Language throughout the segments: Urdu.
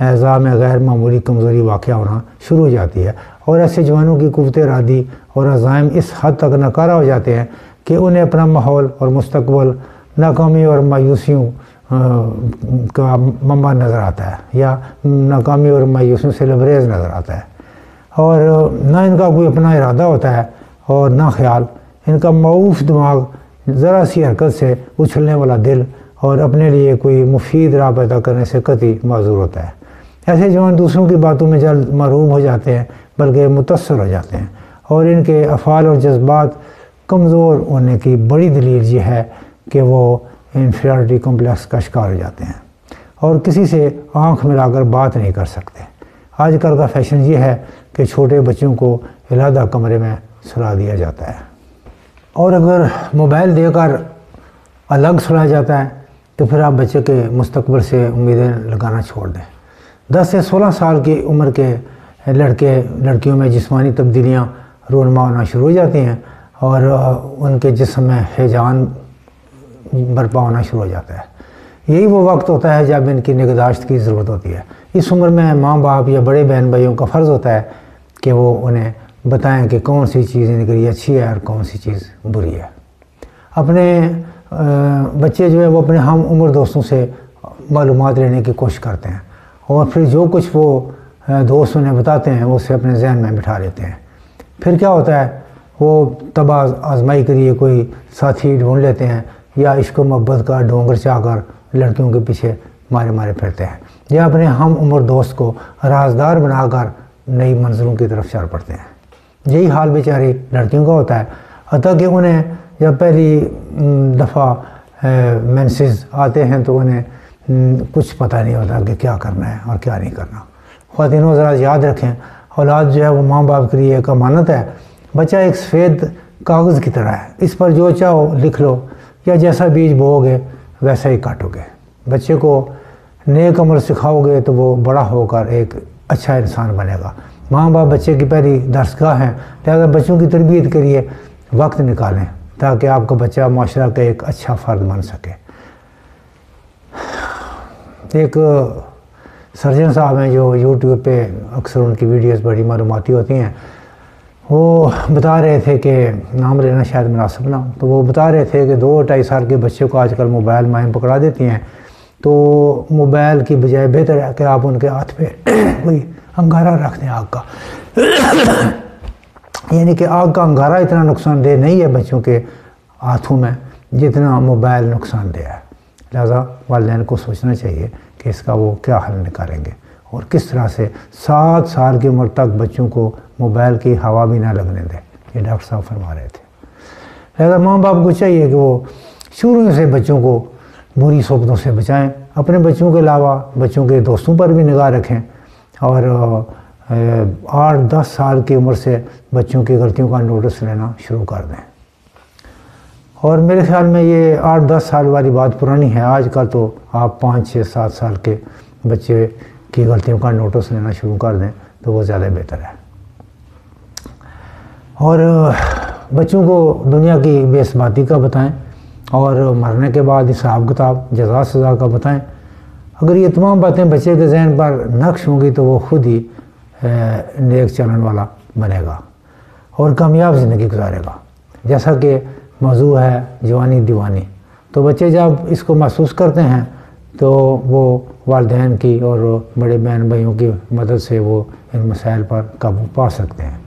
اعضاء میں غیر معمولی کمزوری واقع ہونا شروع ہو جاتی ہے، اور ایسے جوانوں کی قوت ارادی اور عزائم اس حد تک ناکارہ ہو جاتے ہیں کہ انہیں اپنا ماحول اور مستقبل ناکامی اور مایوسیوں کا منبع نظر آتا ہے، یا ناکامی اور مایوسیوں سے لبریز نظر آتا ہے، اور نہ ان کا کوئی اپنا ارادہ ہوتا ہے اور نہ خیال۔ ان کا معوف دماغ، ذرا سی حرکت سے اچھلنے والا دل اور اپنے لیے کوئی مفید راہ پیدا کرنے سے قطعی معذور ہوتا ہے۔ ایسے جوان دوسروں کی باتوں میں جلد محروم ہو جاتے ہیں بلکہ متاثر ہو جاتے ہیں، اور ان کے افعال اور جذبات کمزور ہونے کی بڑی دلیل یہ ہے کہ وہ انفیریٹی کمپلیکس کا شکار ہو جاتے ہیں اور کسی سے آنکھ ملا کر بات نہیں کر سکتے۔ آج کل کا فیشن یہ ہے کہ چھوٹے بچوں کو علیحدہ کمرے میں سلا دیا جاتا ہے، اور اگر موبائل دے کر الگ سلایا جاتا ہے تو پھر آپ بچے کے مستقبل سے امیدیں لگانا چھوڑ دیں۔ 10 سے 16 سال کی عمر کے لڑکیوں میں جسمانی تبدیلیاں رونما ہونا شروع ہو جاتی ہیں، اور ان کے جسم میں ہیجان برپا ہونا شروع ہو جاتا ہے۔ یہی وہ وقت ہوتا ہے جب ان کی نگہداشت کی ضرورت ہوتی ہے۔ اس عمر میں ماں باپ یا بڑے بہن بھائیوں کا فرض ہوتا ہے کہ وہ انہیں بتائیں کہ کون سی چیز ان کے لیے اچھی ہے اور کون سی چیز بری ہے۔ اپنے بچے جو ہے وہ اپنے ہم عمر دوستوں سے معلومات لینے کی کوشش کرتے ہیں، اور پھر جو کچھ وہ دوست انہیں بتاتے ہیں وہ اسے اپنے ذہن میں بٹھا لیتے ہیں۔ پھر کیا ہوتا ہے، وہ تباہ آزمائی کے لیے کوئی ساتھی ڈھونڈ لیتے ہیں، یا عشق و محبت کا ڈونگر چاہ کر لڑکیوں کے پیچھے مارے پھرتے ہیں، یا اپنے ہم عمر دوست کو رازدار بنا کر نئی منزلوں کی طرف چل پڑتے ہیں۔ یہی حال بیچاری لڑکیوں کا ہوتا ہے، حتیٰ کہ انہیں جب پہلی دفعہ مینسز آتے ہیں تو انہیں کچھ پتہ نہیں ہوتا کہ کیا کرنا ہے اور کیا نہیں کرنا۔ خواتینوں ذرا یاد رکھیں، اولاد جو ہے وہ ماں باپ کے لیے ایک امانت ہے۔ بچہ ایک سفید کاغذ کی طرح ہے، اس پر جو چاہو لکھ لو، یا جیسا بیج بوؤ گے ویسا ہی کاٹو گے۔ بچے کو نیک عمل سکھاؤ گے تو وہ بڑا ہو کر ایک اچھا انسان بنے گا۔ ماں باپ بچے کی پہلی درسگاہ ہیں، لہذا بچوں کی تربیت کے لیے وقت نکالیں تاکہ آپ کا بچہ معاشرہ کا ایک اچھا فرد بن سکے۔ ایک سرجن صاحب ہیں جو یوٹیوب پہ اکثر ان کی ویڈیوز بڑی معلوماتی ہوتی ہیں، وہ بتا رہے تھے کہ نام لینا شاید مناسب نہ ہو، تو وہ بتا رہے تھے کہ 2-2.5 سال کے بچے کو آج کل موبائل مائیں پکڑا دیتی ہیں، تو موبائل کی بجائے بہتر ہے کہ آپ ان کے ہاتھ پہ کوئی انگارہ رکھ دیں آگ کا، یعنی کہ آگ کا انگارہ اتنا نقصان دہ نہیں ہے بچوں کے ہاتھوں میں جتنا موبائل نقصان دہ ہے۔ لہذا والدین کو سوچنا چاہیے کہ اس کا وہ کیا حل نکالیں گے، اور کس طرح سے 7 سال کی عمر تک بچوں کو موبائل کی ہوا بھی نہ لگنے دیں، یہ ڈاکٹر صاحب فرما رہے تھے۔ لہذا ماں باپ کو چاہیے کہ وہ شروع سے بچوں کو بری صحبتوں سے بچائیں، اپنے بچوں کے علاوہ بچوں کے دوستوں پر بھی نگاہ رکھیں، اور 8-10 سال کی عمر سے بچوں کی غلطیوں کا نوٹس لینا شروع کر دیں۔ اور میرے خیال میں یہ 8-10 سال والی بات پرانی ہے، آج کل تو آپ 5-6-7 سال کے بچے کی غلطیوں کا نوٹس لینا شروع کر دیں تو وہ زیادہ بہتر ہے۔ اور بچوں کو دنیا کی بے ثباتی کا بتائیں، اور مرنے کے بعد حساب کتاب جزا سزا کا بتائیں۔ اگر یہ تمام باتیں بچے کے ذہن پر نقش ہوں گی تو وہ خود ہی نیک چلن والا بنے گا اور کامیاب زندگی گزارے گا۔ جیسا کہ موضوع ہے جوانی دیوانی، تو بچے جب اس کو محسوس کرتے ہیں تو وہ والدین کی اور بڑے بہن بھائیوں کی مدد سے وہ ان مسائل پر قابو پا سکتے ہیں۔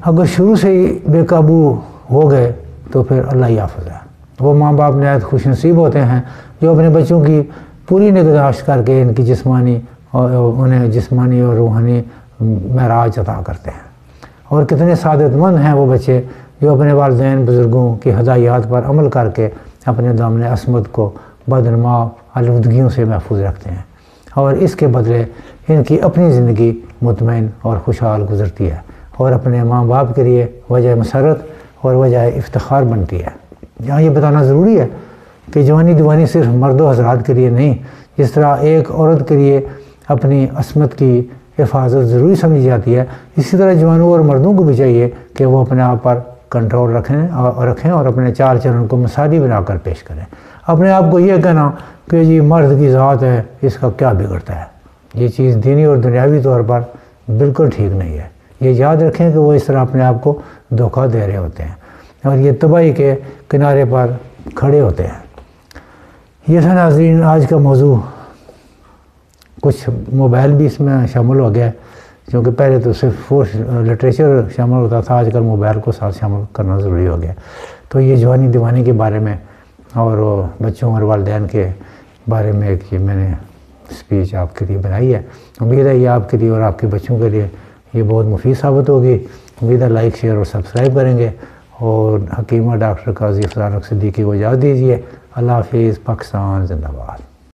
اگر شروع سے ہی بے قابو ہو گئے تو پھر اللہ ہی حافظ ہے۔ وہ ماں باپ نہایت خوش نصیب ہوتے ہیں جو اپنے بچوں کی پوری نگہداشت کر کے ان کی انہیں جسمانی اور روحانی معراج عطا کرتے ہیں۔ اور کتنے سعادت مند ہیں وہ بچے جو اپنے والدین بزرگوں کی ہدایات پر عمل کر کے اپنے دامن عصمت کو بدنما آلودگیوں سے محفوظ رکھتے ہیں، اور اس کے بدلے ان کی اپنی زندگی مطمئن اور خوشحال گزرتی ہے، اور اپنے ماں باپ کے لیے وجہ مسرت اور وجہ افتخار بنتی ہے۔ یہاں یہ بتانا ضروری ہے کہ جوانی دیوانی صرف مرد و حضرات کے لیے نہیں، جس طرح ایک عورت کے لیے اپنی عصمت کی حفاظت ضروری سمجھی جاتی ہے، اسی طرح جوانوں اور مردوں کو بھی چاہیے کہ وہ اپنے آپ پر کنٹرول رکھیں اور اپنے چال چلن کو مثالی بنا کر پیش کریں۔ اپنے آپ کو یہ کہنا کہ جی مرد کی ذات ہے، اس کا کیا بگڑتا ہے، یہ چیز دینی اور دنیاوی طور پر بالکل ٹھیک نہیں ہے۔ یہ یاد رکھیں کہ وہ اس طرح اپنے آپ کو دھوکہ دے رہے ہوتے ہیں اور یہ تباہی کے کنارے پر کھڑے ہوتے ہیں۔ یہ تھا ناظرین آج کا موضوع۔ کچھ موبائل بھی اس میں شامل ہو گیا، کیونکہ پہلے تو صرف لٹریچر شامل ہوتا تھا، آج کل موبائل کو ساتھ شامل کرنا ضروری ہو گیا۔ تو یہ جوانی دیوانی کے بارے میں اور بچوں اور والدین کے بارے میں ایک یہ میں نے اسپیچ آپ کے لیے بنائی ہے۔ امید ہے یہ آپ کے لیے اور آپ کے بچوں کے لیے یہ بہت مفید ثابت ہوگی۔ امید ہے لائک شیئر اور سبسکرائب کریں گے، اور حکیمہ ڈاکٹر قاضی افضال حق صدیقی کو یاد دیجیے۔ اللہ حافظ۔ پاکستان زندہ باد۔